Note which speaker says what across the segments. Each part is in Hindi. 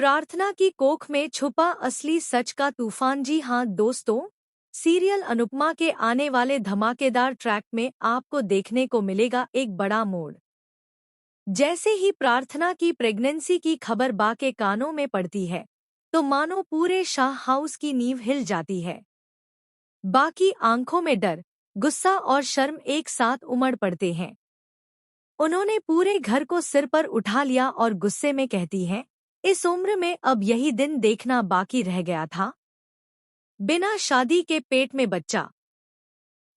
Speaker 1: प्रार्थना की कोख में छुपा असली सच का तूफान। जी हाँ दोस्तों, सीरियल अनुपमा के आने वाले धमाकेदार ट्रैक में आपको देखने को मिलेगा एक बड़ा मोड़। जैसे ही प्रार्थना की प्रेगनेंसी की खबर बा के कानों में पड़ती है तो मानो पूरे शाह हाउस की नींव हिल जाती है। बाकी आंखों में डर, गुस्सा और शर्म एक साथ उमड़ पड़ते हैं। उन्होंने पूरे घर को सिर पर उठा लिया और गुस्से में कहती हैं, इस उम्र में अब यही दिन देखना बाकी रह गया था, बिना शादी के पेट में बच्चा,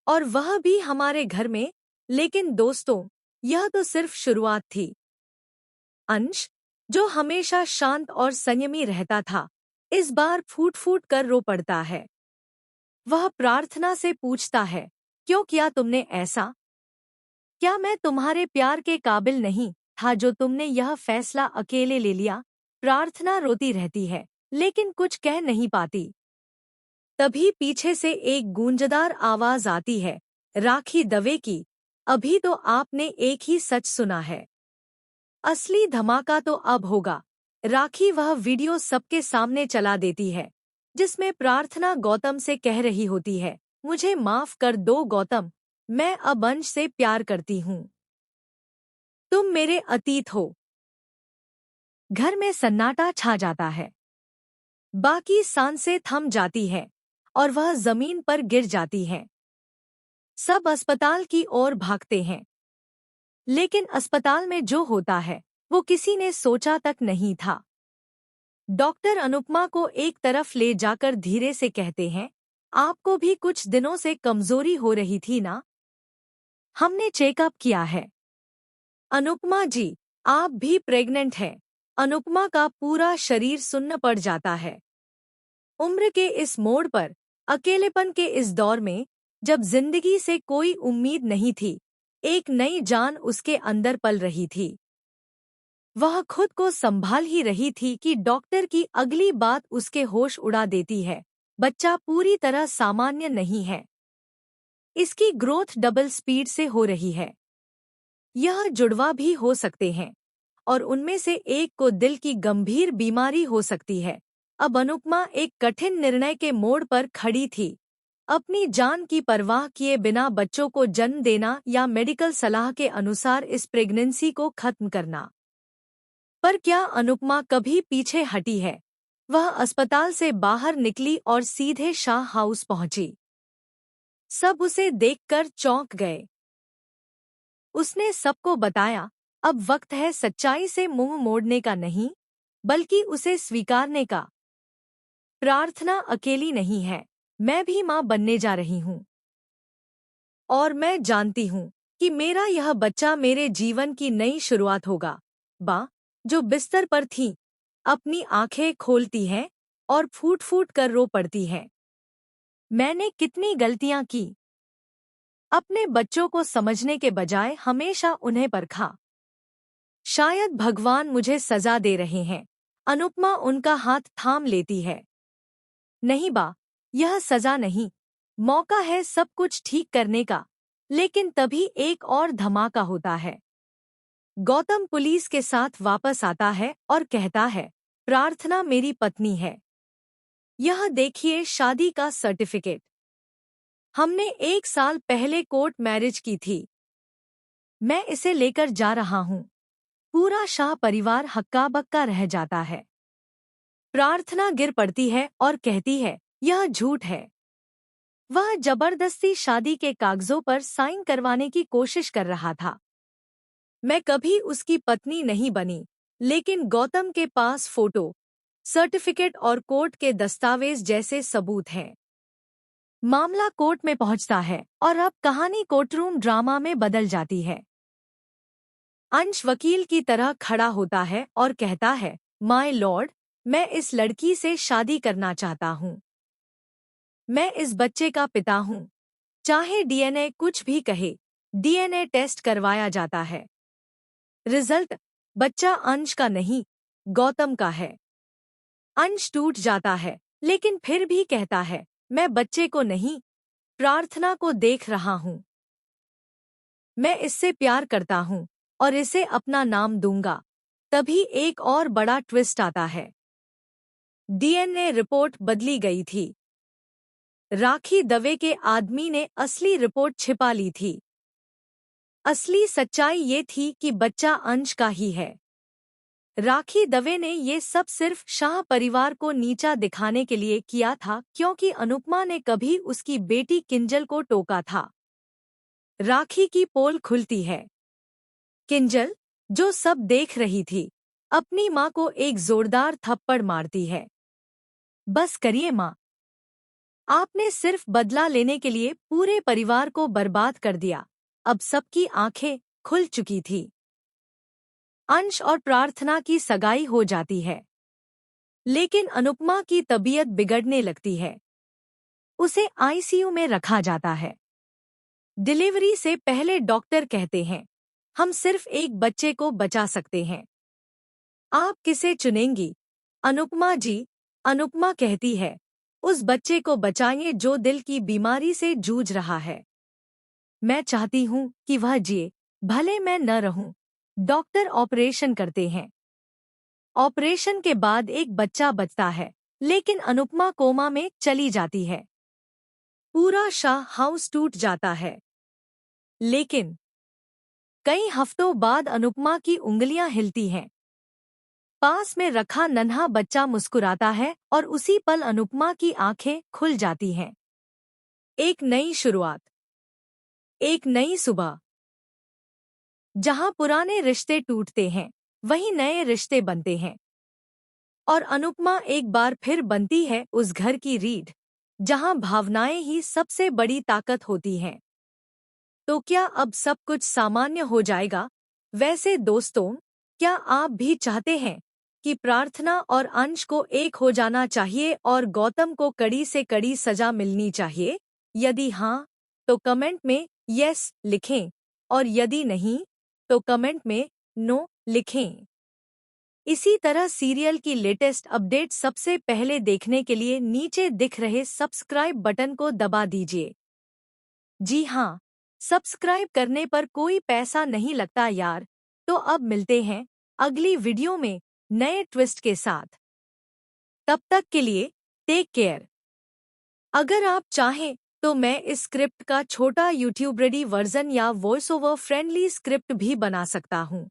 Speaker 1: और वह भी हमारे घर में। लेकिन दोस्तों, यह तो सिर्फ शुरुआत थी। अंश, जो हमेशा शांत और संयमी रहता था, इस बार फूट फूट कर रो पड़ता है। वह प्रार्थना से पूछता है, क्यों किया तुमने ऐसा? क्या मैं तुम्हारे प्यार के काबिल नहीं था जो तुमने यह फैसला अकेले ले लिया? प्रार्थना रोती रहती है लेकिन कुछ कह नहीं पाती। तभी पीछे से एक गूंजदार आवाज आती है, राखी दवे की। अभी तो आपने एक ही सच सुना है, असली धमाका तो अब होगा। राखी वह वीडियो सबके सामने चला देती है जिसमें प्रार्थना गौतम से कह रही होती है, मुझे माफ कर दो गौतम, मैं अब अंश से प्यार करती हूँ, तुम मेरे अतीत हो। घर में सन्नाटा छा जाता है। बाकी सांसें थम जाती है और वह जमीन पर गिर जाती है। सब अस्पताल की ओर भागते हैं, लेकिन अस्पताल में जो होता है वो किसी ने सोचा तक नहीं था। डॉक्टर अनुपमा को एक तरफ ले जाकर धीरे से कहते हैं, आपको भी कुछ दिनों से कमजोरी हो रही थी ना? हमने चेकअप किया है। अनुपमा जी, आप भी प्रेग्नेंट हैं। अनुपमा का पूरा शरीर सुन्न पड़ जाता है। उम्र के इस मोड़ पर, अकेलेपन के इस दौर में, जब जिंदगी से कोई उम्मीद नहीं थी, एक नई जान उसके अंदर पल रही थी। वह खुद को संभाल ही रही थी कि डॉक्टर की अगली बात उसके होश उड़ा देती है, बच्चा पूरी तरह सामान्य नहीं है, इसकी ग्रोथ डबल स्पीड से हो रही है। यह जुड़वा भी हो सकते हैं और उनमें से एक को दिल की गंभीर बीमारी हो सकती है। अब अनुपमा एक कठिन निर्णय के मोड़ पर खड़ी थी, अपनी जान की परवाह किए बिना बच्चों को जन्म देना या मेडिकल सलाह के अनुसार इस प्रेगनेंसी को खत्म करना। पर क्या अनुपमा कभी पीछे हटी है? वह अस्पताल से बाहर निकली और सीधे शाह हाउस पहुंची। सब उसे देखकर चौंक गए। उसने सबको बताया, अब वक्त है सच्चाई से मुंह मोड़ने का नहीं, बल्कि उसे स्वीकारने का। प्रार्थना अकेली नहीं है, मैं भी मां बनने जा रही हूं। और मैं जानती हूं कि मेरा यह बच्चा मेरे जीवन की नई शुरुआत होगा। बा, जो बिस्तर पर थी, अपनी आंखें खोलती है और फूट फूट कर रो पड़ती है। मैंने कितनी गलतियां की, अपने बच्चों को समझने के बजाय हमेशा उन्हें परखा। शायद भगवान मुझे सजा दे रहे हैं। अनुपमा उनका हाथ थाम लेती है। नहीं बा, यह सजा नहीं, मौका है सब कुछ ठीक करने का। लेकिन तभी एक और धमाका होता है। गौतम पुलिस के साथ वापस आता है और कहता है, प्रार्थना मेरी पत्नी है। यह देखिए शादी का सर्टिफिकेट। हमने 1 साल पहले कोर्ट मैरिज की थी। मैं इसे लेकर जा रहा हूँ। पूरा शाह परिवार हक्का बक्का रह जाता है। प्रार्थना गिर पड़ती है और कहती है, यह झूठ है। वह जबरदस्ती शादी के कागजों पर साइन करवाने की कोशिश कर रहा था। मैं कभी उसकी पत्नी नहीं बनी, लेकिन गौतम के पास फोटो, सर्टिफिकेट और कोर्ट के दस्तावेज जैसे सबूत हैं। मामला कोर्ट में पहुंचता है और अब कहानी कोर्टरूम ड्रामा में बदल जाती है। अंश वकील की तरह खड़ा होता है और कहता है, माय लॉर्ड, मैं इस लड़की से शादी करना चाहता हूँ। मैं इस बच्चे का पिता हूँ। चाहे डीएनए कुछ भी कहे, डीएनए टेस्ट करवाया जाता है। रिजल्ट, बच्चा अंश का नहीं, गौतम का है। अंश टूट जाता है, लेकिन फिर भी कहता है, मैं बच्चे को नहीं, प्रार्थना को देख रहा हूँ। मैं इससे प्यार करता हूँ और इसे अपना नाम दूंगा। तभी एक और बड़ा ट्विस्ट आता है। डीएनए रिपोर्ट बदली गई थी। राखी दवे के आदमी ने असली रिपोर्ट छिपा ली थी। असली सच्चाई ये थी कि बच्चा अंश का ही है। राखी दवे ने ये सब सिर्फ शाह परिवार को नीचा दिखाने के लिए किया था, क्योंकि अनुपमा ने कभी उसकी बेटी किंजल को टोका था। राखी की पोल खुलती है। किंजल, जो सब देख रही थी, अपनी माँ को एक जोरदार थप्पड़ मारती है। बस करिए माँ, आपने सिर्फ बदला लेने के लिए पूरे परिवार को बर्बाद कर दिया। अब सबकी आंखें खुल चुकी थी। अंश और प्रार्थना की सगाई हो जाती है, लेकिन अनुपमा की तबीयत बिगड़ने लगती है। उसे आईसीयू में रखा जाता है। डिलीवरी से पहले डॉक्टर कहते हैं, हम सिर्फ एक बच्चे को बचा सकते हैं। आप किसे चुनेंगी? अनुपमा जी, अनुपमा कहती है, उस बच्चे को बचाइए जो दिल की बीमारी से जूझ रहा है। मैं चाहती हूँ कि वह जिए, भले मैं न रहूं। डॉक्टर ऑपरेशन करते हैं। ऑपरेशन के बाद एक बच्चा बचता है, लेकिन अनुपमा कोमा में चली जाती है। पूरा शाह हाउस टूट जाता है। लेकिन कई हफ्तों बाद अनुपमा की उंगलियां हिलती हैं। पास में रखा नन्हा बच्चा मुस्कुराता है और उसी पल अनुपमा की आंखें खुल जाती हैं। एक नई शुरुआत, एक नई सुबह। जहां पुराने रिश्ते टूटते हैं, वहीं नए रिश्ते बनते हैं। और अनुपमा एक बार फिर बनती है उस घर की रीढ़, जहां भावनाएं ही सबसे बड़ी ताकत होती हैं। तो क्या अब सब कुछ सामान्य हो जाएगा? वैसे दोस्तों, क्या आप भी चाहते हैं कि प्रार्थना और अंश को एक हो जाना चाहिए और गौतम को कड़ी से कड़ी सजा मिलनी चाहिए? यदि हाँ, तो कमेंट में यस लिखें, और यदि नहीं, तो कमेंट में नो लिखें। इसी तरह सीरियल की लेटेस्ट अपडेट सबसे पहले देखने के लिए नीचे दिख रहे सब्सक्राइब बटन को दबा दीजिए। जी हाँ, सब्सक्राइब करने पर कोई पैसा नहीं लगता यार। तो अब मिलते हैं अगली वीडियो में नए ट्विस्ट के साथ। तब तक के लिए टेक केयर। अगर आप चाहें तो मैं इस स्क्रिप्ट का छोटा यूट्यूब रेडी वर्जन या वॉइस ओवर फ्रेंडली स्क्रिप्ट भी बना सकता हूँ।